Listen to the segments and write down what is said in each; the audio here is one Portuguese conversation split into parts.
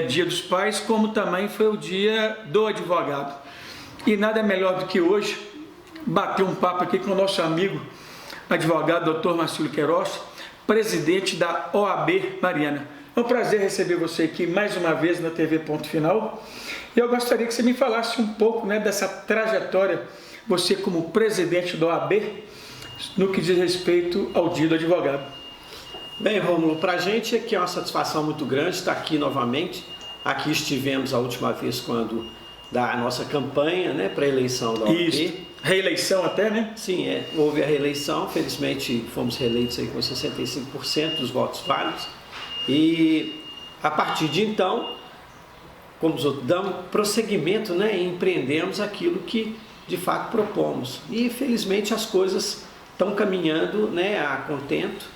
Dia dos Pais, como também foi o Dia do Advogado. E nada melhor do que hoje bater um papo aqui com o nosso amigo advogado Dr. Marcílio Queiroz, presidente da OAB Mariana. É um prazer receber você aqui mais uma vez na TV Ponto Final. E eu gostaria que você me falasse um pouco, dessa trajetória, você como presidente da OAB, no que diz respeito ao Dia do Advogado. Bem, Rômulo, para a gente aqui é uma satisfação muito grande estar aqui novamente. Aqui estivemos a última vez quando da nossa campanha, para a eleição da OAB. Isso. Reeleição até, né? Sim, houve a reeleição, felizmente fomos reeleitos aí com 65% dos votos válidos. E a partir de então, como damos prosseguimento, e empreendemos aquilo que de fato propomos. E felizmente as coisas estão caminhando a contento.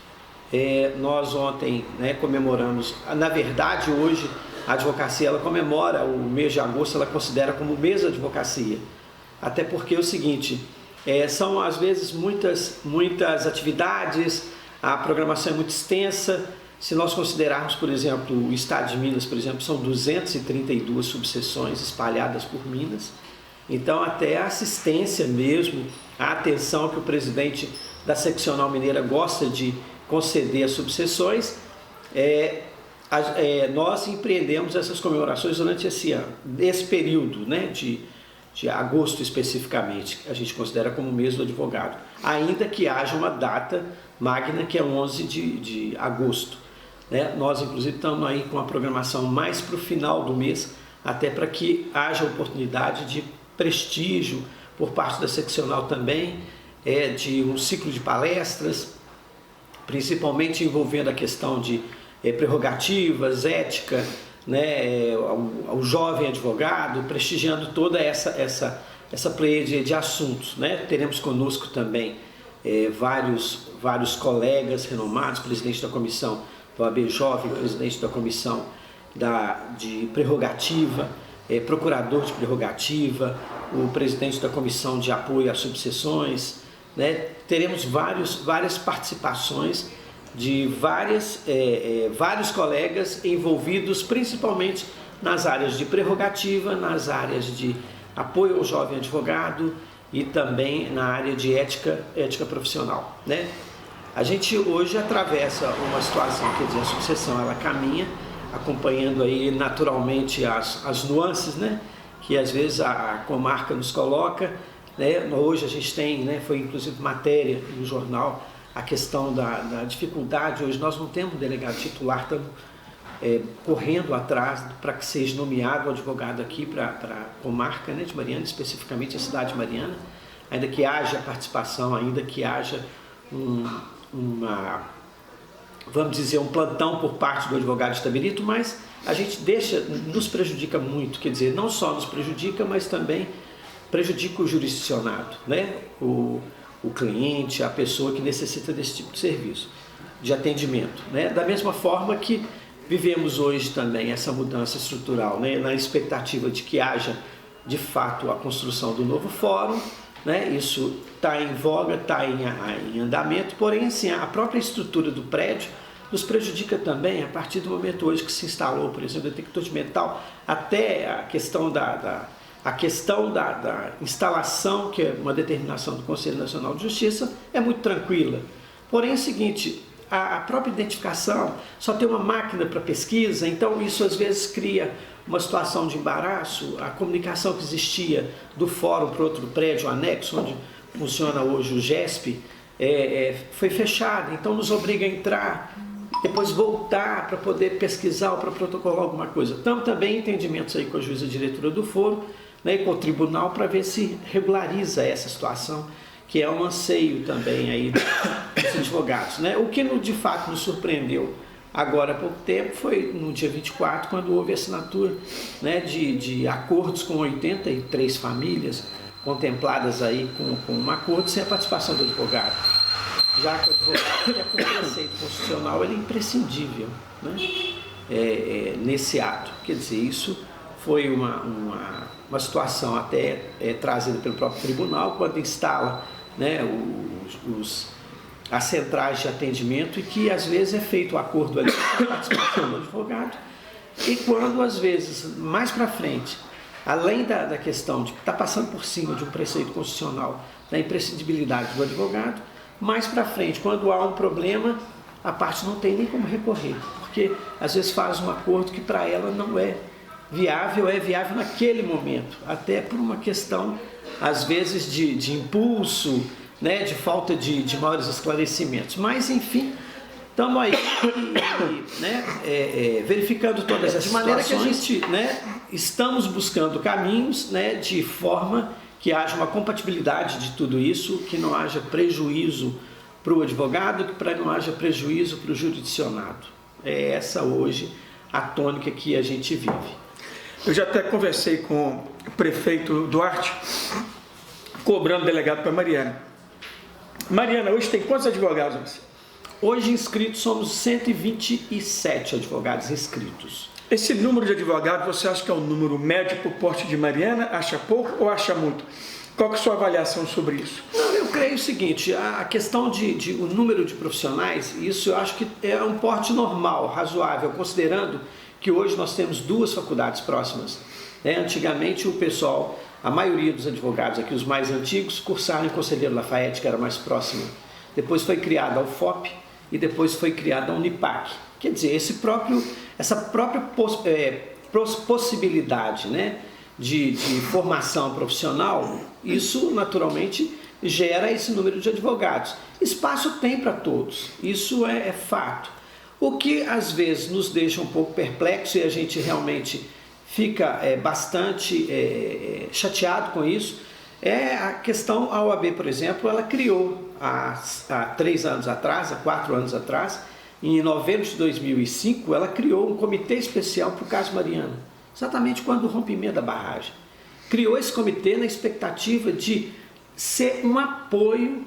Nós ontem comemoramos, na verdade hoje a advocacia ela comemora o mês de agosto, ela considera como mês da advocacia, até porque é o seguinte, são às vezes muitas atividades, a programação é muito extensa. Se nós considerarmos, por exemplo, o estado de Minas, por exemplo, são 232 subseções espalhadas por Minas, então até a assistência mesmo, a atenção que o presidente da seccional mineira gosta de conceder as subseções, nós empreendemos essas comemorações durante esse período, de agosto especificamente, a gente considera como mês do advogado, ainda que haja uma data magna que é 11 de agosto. Nós inclusive estamos aí com a programação mais para o final do mês, até para que haja oportunidade de prestígio por parte da seccional também, de um ciclo de palestras, principalmente envolvendo a questão de prerrogativas, ética, ao jovem advogado, prestigiando toda essa pleiade de assuntos. Teremos conosco também vários colegas renomados, presidente da comissão da OAB Jovem, presidente da comissão de prerrogativa, procurador de prerrogativa, o presidente da comissão de apoio às subseções. Teremos várias participações de vários colegas envolvidos principalmente nas áreas de prerrogativa, nas áreas de apoio ao jovem advogado e também na área de ética profissional. A gente hoje atravessa uma situação, quer dizer, a subseção ela caminha acompanhando aí naturalmente as nuances, que às vezes a comarca nos coloca. Hoje a gente tem, foi inclusive matéria no jornal, a questão da dificuldade. Hoje nós não temos um delegado titular, estamos correndo atrás para que seja nomeado o advogado aqui para a comarca de Mariana, especificamente a cidade de Mariana, ainda que haja participação, ainda que haja vamos dizer, um plantão por parte do advogado estabelecido, mas a gente nos prejudica muito, quer dizer, não só nos prejudica, mas também prejudica o jurisdicionado, o cliente, a pessoa que necessita desse tipo de serviço, de atendimento. Da mesma forma que vivemos hoje também essa mudança estrutural, na expectativa de que haja, de fato, a construção do novo fórum, isso está em voga, está em andamento, porém, assim, a própria estrutura do prédio nos prejudica também a partir do momento hoje que se instalou, por exemplo, o detector de metal, até a questão da instalação, que é uma determinação do Conselho Nacional de Justiça, é muito tranquila. Porém é o seguinte, a própria identificação, só tem uma máquina para pesquisa, então isso às vezes cria uma situação de embaraço. A comunicação que existia do fórum para outro prédio, o anexo, onde funciona hoje o GESP, foi fechada, então nos obriga a entrar, depois voltar para poder pesquisar ou para protocolar alguma coisa. Então também entendimentos aí com a juíza diretora do foro, e com o tribunal, para ver se regulariza essa situação, que é um anseio também aí dos advogados. O que de fato nos surpreendeu agora há pouco tempo foi no dia 24, quando houve assinatura de acordos com 83 famílias contempladas aí com um acordo sem a participação do advogado. Já que o advogado, com o preceito constitucional, ele é imprescindível nesse ato. Quer dizer, isso foi uma situação até trazida pelo próprio tribunal, quando instala as centrais de atendimento, e que às vezes é feito o acordo ali com a participação do advogado, E quando, às vezes, mais para frente, além da questão de estar passando por cima de um preceito constitucional, da imprescindibilidade do advogado, mais para frente, quando há um problema, a parte não tem nem como recorrer, porque às vezes faz um acordo que para ela não é viável naquele momento, até por uma questão, às vezes, de impulso, né, de falta de maiores esclarecimentos. Mas, enfim, estamos aí né, verificando todas essas situações. De maneira que a gente, né, estamos buscando caminhos, né, de forma que haja uma compatibilidade de tudo isso, que não haja prejuízo para o advogado, que não haja prejuízo para o jurisdicionado. É essa hoje a tônica que a gente vive. Eu já até conversei com o prefeito Duarte, cobrando delegado para Mariana. Mariana, hoje tem quantos advogados? Hoje inscritos somos 127 advogados inscritos. Esse número de advogados, você acha que é um número médio para o porte de Mariana? Acha pouco ou acha muito? Qual que é a sua avaliação sobre isso? Não, eu creio o seguinte, a questão o número de profissionais, isso eu acho que é um porte normal, razoável, considerando que hoje nós temos 2 faculdades próximas. Antigamente o pessoal, a maioria dos advogados aqui, os mais antigos, cursaram em Conselheiro Lafayette, que era mais próximo. Depois foi criada a UFOP e depois foi criada a Unipac. Quer dizer, essa própria possibilidade, né, de formação profissional, isso naturalmente gera esse número de advogados. Espaço tem para todos, isso é fato. O que às vezes nos deixa um pouco perplexo e a gente realmente fica bastante chateado com isso, é a questão, a OAB, por exemplo, ela criou há 3 anos atrás, há 4 anos atrás, em novembro de 2005, ela criou um comitê especial para o caso Mariana, exatamente quando o rompimento da barragem. Criou esse comitê na expectativa de ser um apoio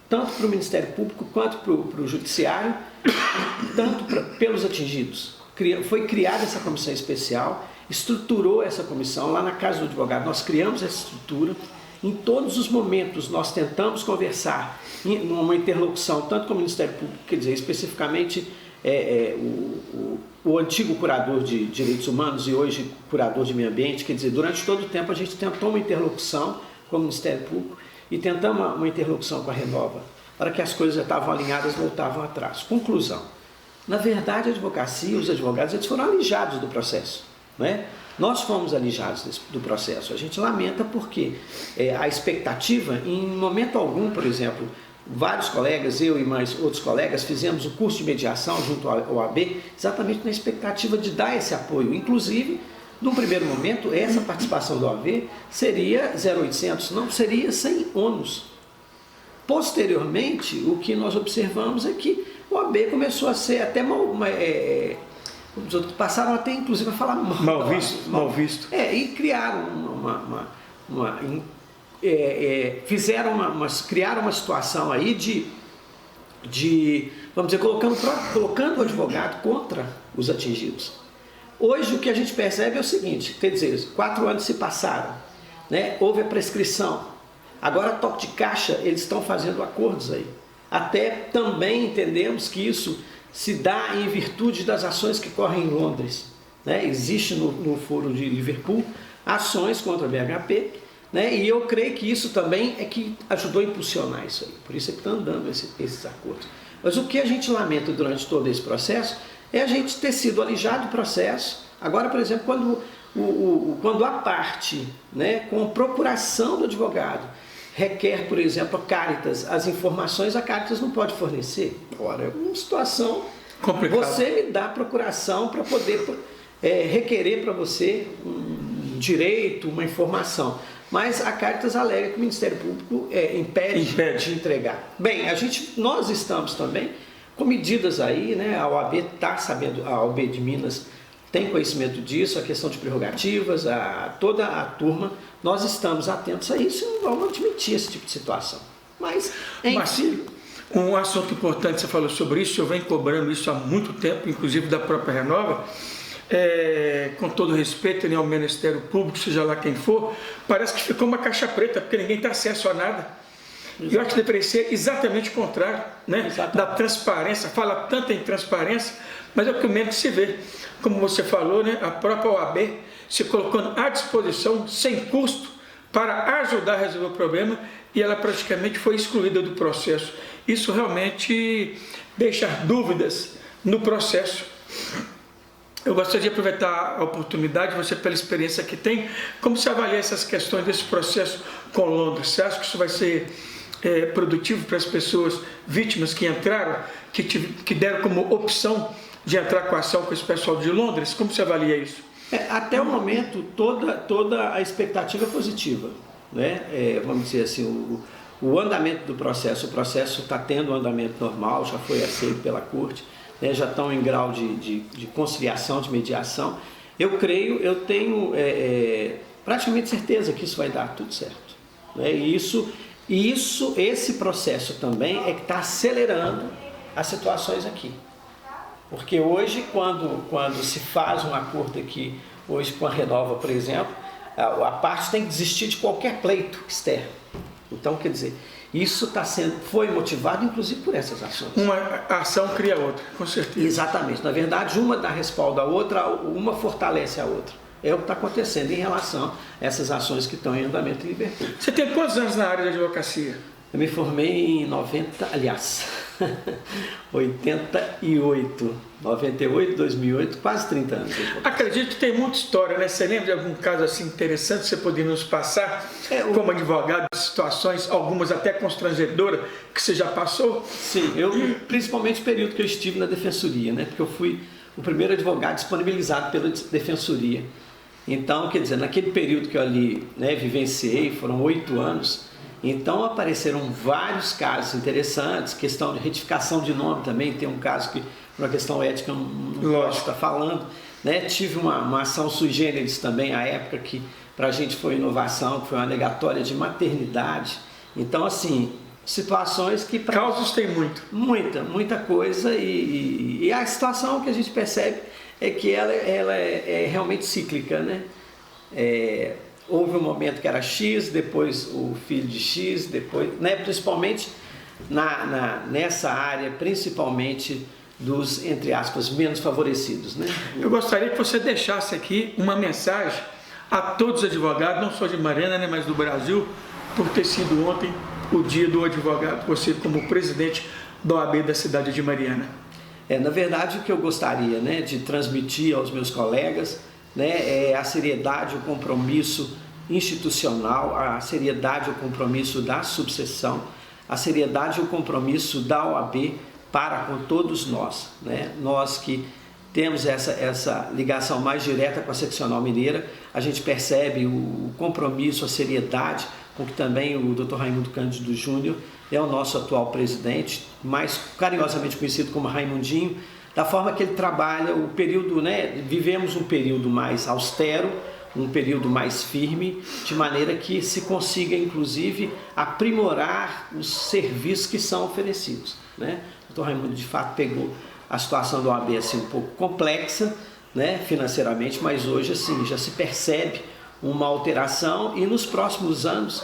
tanto para o Ministério Público quanto para o Judiciário, tanto pelos atingidos. Foi criada essa comissão especial, estruturou essa comissão lá na Casa do Advogado. Nós criamos essa estrutura. Em todos os momentos nós tentamos conversar numa interlocução, tanto com o Ministério Público, quer dizer, especificamente o antigo curador de direitos humanos e hoje curador de meio ambiente, quer dizer, durante todo o tempo a gente tentou uma interlocução com o Ministério Público e tentamos uma interlocução com a Renova, para que as coisas já estavam alinhadas, voltavam atrás. Conclusão, na verdade a advocacia, os advogados, eles foram alijados do processo, né? Nós fomos alijados do processo. A gente lamenta porque a expectativa, em momento algum, por exemplo, vários colegas, eu e mais outros colegas, fizemos o curso de mediação junto ao OAB, exatamente na expectativa de dar esse apoio. Inclusive, num primeiro momento, essa participação do OAB seria 0,800, não seria sem ônus. Posteriormente, o que nós observamos é que o OAB começou a ser até os outros passaram até inclusive a falar mal visto. E criaram criaram uma situação aí de vamos dizer, colocando o advogado contra os atingidos. Hoje o que a gente percebe é o seguinte, quer dizer, 4 anos se passaram, né? Houve a prescrição, agora toque de caixa, eles estão fazendo acordos aí. Até também entendemos que isso se dá em virtude das ações que correm em Londres, né? Existe no Foro de Liverpool ações contra a BHP, né? E eu creio que isso também é que ajudou a impulsionar isso aí, por isso é que estão dando esses acordos. Mas o que a gente lamenta durante todo esse processo é a gente ter sido alijado do processo. Agora, por exemplo, quando a parte, né, com procuração do advogado, requer, por exemplo, a Caritas, as informações, a Caritas não pode fornecer. Ora, é uma situação complicada. Você me dá procuração para poder requerer para você um direito, uma informação. Mas a Caritas alega que o Ministério Público impede de entregar. Bem, nós estamos também com medidas aí, né? A OAB está sabendo, a OAB de Minas tem conhecimento disso, a questão de prerrogativas, toda a turma, nós estamos atentos a isso e não vamos admitir esse tipo de situação. Mas, Marcílio, um assunto importante, você falou sobre isso, eu venho cobrando isso há muito tempo, inclusive da própria Renova, com todo respeito, né, ao Ministério Público, seja lá quem for, parece que ficou uma caixa preta, porque ninguém tem acesso a nada. Exatamente. Eu acho que deveria ser exatamente o contrário, né? Da transparência, fala tanto em transparência, mas é o que menos se vê. Como você falou, né, a própria OAB se colocando à disposição, sem custo, para ajudar a resolver o problema, e ela praticamente foi excluída do processo. Isso realmente deixa dúvidas no processo. Eu gostaria de aproveitar a oportunidade, você pela experiência que tem, como você avalia essas questões desse processo com Londres? Você acha que isso vai ser produtivo para as pessoas vítimas que entraram, que deram como opção de entrar com a ação com esse pessoal de Londres? Como você avalia isso? Até o momento, toda a expectativa é positiva, né? Vamos dizer assim, o andamento do processo, o processo está tendo um andamento normal, já foi aceito pela corte, né? Já estão em grau de conciliação, de mediação. Eu tenho praticamente certeza que isso vai dar tudo certo, né? E esse processo também é que está acelerando as situações aqui. Porque hoje, quando se faz um acordo aqui, hoje com a Renova, por exemplo, a parte tem que desistir de qualquer pleito externo. Então, quer dizer, isso foi motivado inclusive por essas ações. Uma ação cria outra, com certeza. Exatamente. Na verdade, uma dá respaldo à outra, uma fortalece a outra. É o que está acontecendo em relação a essas ações que estão em andamento em Liverpool. Você tem quantos anos na área de advocacia? Eu me formei em 88, 2008, quase 30 anos. Acredito que tem muita história, né? Você lembra de algum caso assim interessante que você poderia nos passar como advogado, situações, algumas até constrangedoras, que você já passou? Sim, principalmente o período que eu estive na Defensoria, né? Porque eu fui o primeiro advogado disponibilizado pela Defensoria. Então, quer dizer, naquele período que eu ali, né, vivenciei, foram 8 anos. Então apareceram vários casos interessantes, questão de retificação de nome também, tem um caso que, por uma questão ética, eu não posso estar falando, né? Tive uma ação sui generis também, à época que para a gente foi inovação, que foi uma negatória de maternidade. Então, assim, situações que... Causos tem muito. Muita coisa, e a situação que a gente percebe é que ela é realmente cíclica, né? Houve um momento que era X, depois o filho de X, depois, né, principalmente nessa área, principalmente dos, entre aspas, menos favorecidos, né? Eu gostaria que você deixasse aqui uma mensagem a todos os advogados, não só de Mariana, né, mas do Brasil, por ter sido ontem o dia do advogado, você como presidente da OAB da cidade de Mariana. Na verdade, o que eu gostaria, né, de transmitir aos meus colegas, né, a seriedade, o compromisso institucional, a seriedade, o compromisso da subseção, a seriedade e o compromisso da OAB para com todos nós, né? Nós que temos essa ligação mais direta com a seccional mineira, a gente percebe o compromisso, a seriedade com que também o Dr. Raimundo Cândido Júnior é o nosso atual presidente, mais carinhosamente conhecido como Raimundinho, da forma que ele trabalha o período, né? Vivemos um período mais austero, um período mais firme, de maneira que se consiga, inclusive, aprimorar os serviços que são oferecidos, né? O Dr. Raimundo, de fato, pegou a situação do OAB assim, um pouco complexa, né, financeiramente, mas hoje assim, já se percebe uma alteração e nos próximos anos,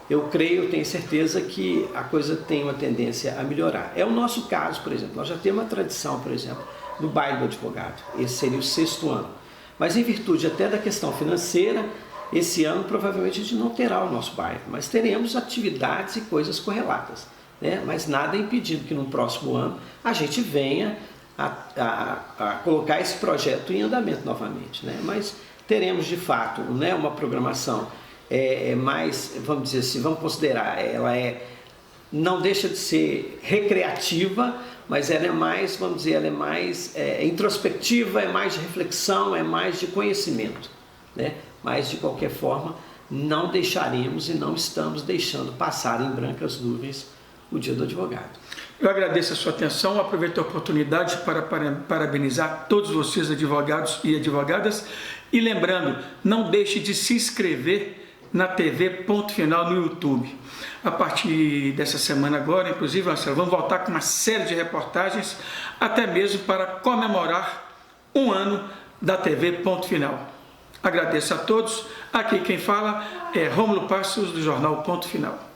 eu tenho certeza que a coisa tem uma tendência a melhorar. É o nosso caso, por exemplo, nós já temos uma tradição, por exemplo, no baile do advogado, esse seria o 6º ano. Mas em virtude até da questão financeira, esse ano provavelmente a gente não terá o nosso baile, mas teremos atividades e coisas correlatas, né? Mas nada impedindo que no próximo ano a gente venha a colocar esse projeto em andamento novamente, né? Mas teremos de fato, né, uma programação mais, vamos dizer assim, vamos considerar, não deixa de ser recreativa, mas ela é mais, vamos dizer, ela é mais introspectiva, é mais de reflexão, é mais de conhecimento, né? Mas de qualquer forma, não deixaremos e não estamos deixando passar em brancas nuvens o dia do advogado. Eu agradeço a sua atenção, aproveito a oportunidade para parabenizar todos vocês, advogados e advogadas, e lembrando, não deixe de se inscrever na TV Ponto Final no YouTube. A partir dessa semana agora, inclusive, nós vamos voltar com uma série de reportagens, até mesmo para comemorar um ano da TV Ponto Final. Agradeço a todos. Aqui quem fala é Rômulo Passos, do jornal Ponto Final.